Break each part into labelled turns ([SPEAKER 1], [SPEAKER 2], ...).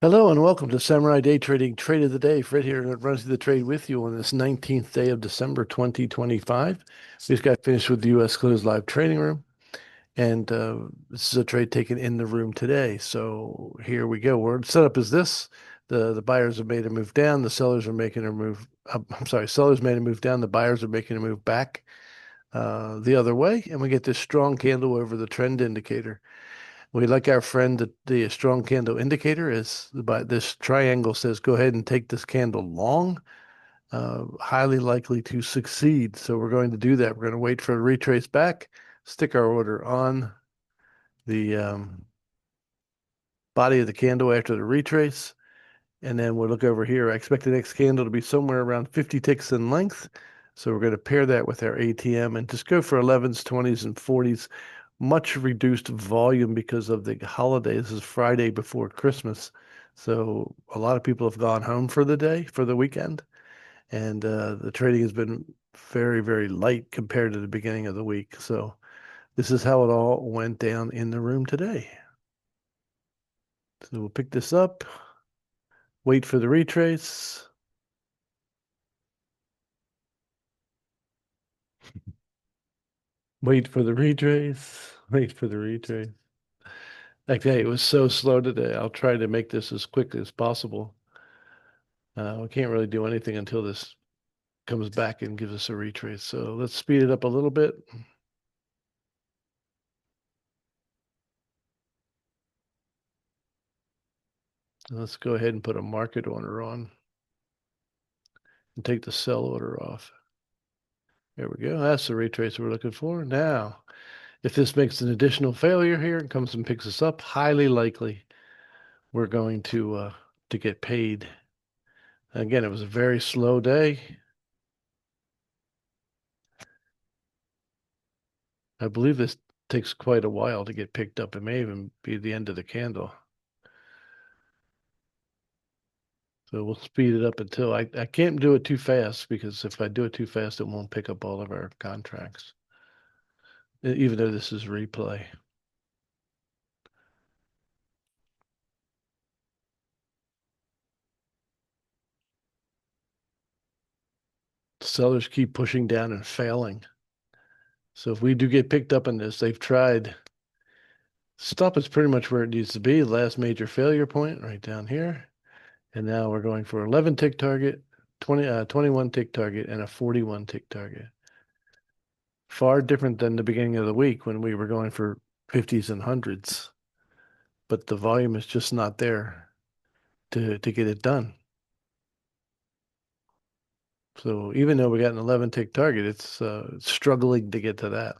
[SPEAKER 1] Hello and welcome to Samurai Day Trading Trade of the Day. Fred here that runs the trade with you on this 19th day of December 2025. We just got finished with the U.S. Closed Live Trading Room, and this is a trade taken in the room today. So here we go. Our setup is this. The buyers have made a move down. The sellers are making a move. I'm sorry, sellers made a move down. The buyers are making a move back the other way, and we get this strong candle over the trend indicator. We like our friend the strong candle indicator is by this triangle says go ahead and take this candle long, highly likely to succeed. So we're going to do that. We're going to wait for a retrace back, stick our order on the body of the candle after the retrace, and then we'll look over here. I expect the next candle to be somewhere around 50 ticks in length. So we're going to pair that with our ATM and just go for 11s, 20s, and 40s. Much reduced volume because of the holidays. This is Friday before Christmas. So a lot of people have gone home for the day, for the weekend. And the trading has been very, very light compared to the beginning of the week. So this is how it all went down in the room today. So we'll pick this up, wait for the retrace. Wait for the retrace. Wait for the retrace. Okay, it was so slow today. I'll try to make this as quickly as possible. We can't really do anything until this comes back and gives us a retrace. So let's speed it up a little bit. Let's go ahead and put a market order on and take the sell order off. There we go. That's the retrace we're looking for. Now, if this makes an additional failure here and comes and picks us up, highly likely we're going to get paid. Again, it was a very slow day. I believe this takes quite a while to get picked up. It may even be the end of the candle. So we'll speed it up until I can't do it too fast because if I do it too fast, it won't pick up all of our contracts, even though this is replay. Sellers keep pushing down and failing. So if we do get picked up in this, they've tried. Stop is pretty much where it needs to be. Last major failure point right down here. And now we're going for 11 tick target, 21 tick target, and a 41 tick target. Far different than the beginning of the week when we were going for 50s and 100s. But the volume is just not there to get it done. So even though we got an 11 tick target, it's struggling to get to that.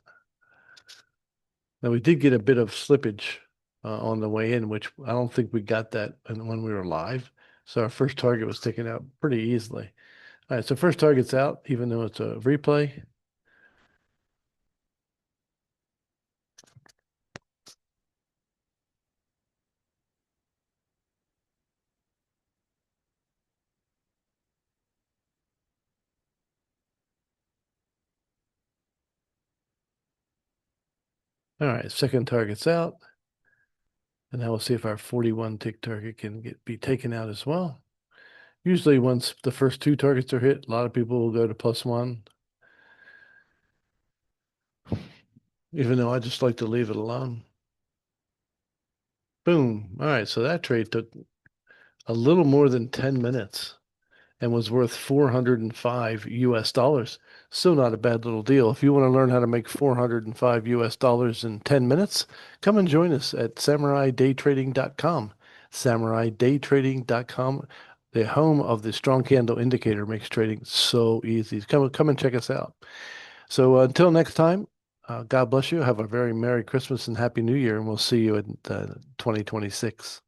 [SPEAKER 1] Now we did get a bit of slippage on the way in, which I don't think we got that when we were live. So our first target was taken out pretty easily. All right, so first target's out, even though it's a replay. All right, second target's out. And now we'll see if our 41 tick target can be taken out as well. Usually once the first two targets are hit, a lot of people will go to +1, even though I just like to leave it alone. Boom. All right, so that trade took a little more than 10 minutes and was worth 405 US dollars. Still not a bad little deal. If you want to learn how to make 405 US dollars in 10 minutes, come and join us at SamuraiDayTrading.com. SamuraiDayTrading.com, the home of the strong candle indicator, makes trading so easy. Come and check us out. So until next time, God bless you. Have a very Merry Christmas and Happy New Year, and we'll see you in 2026.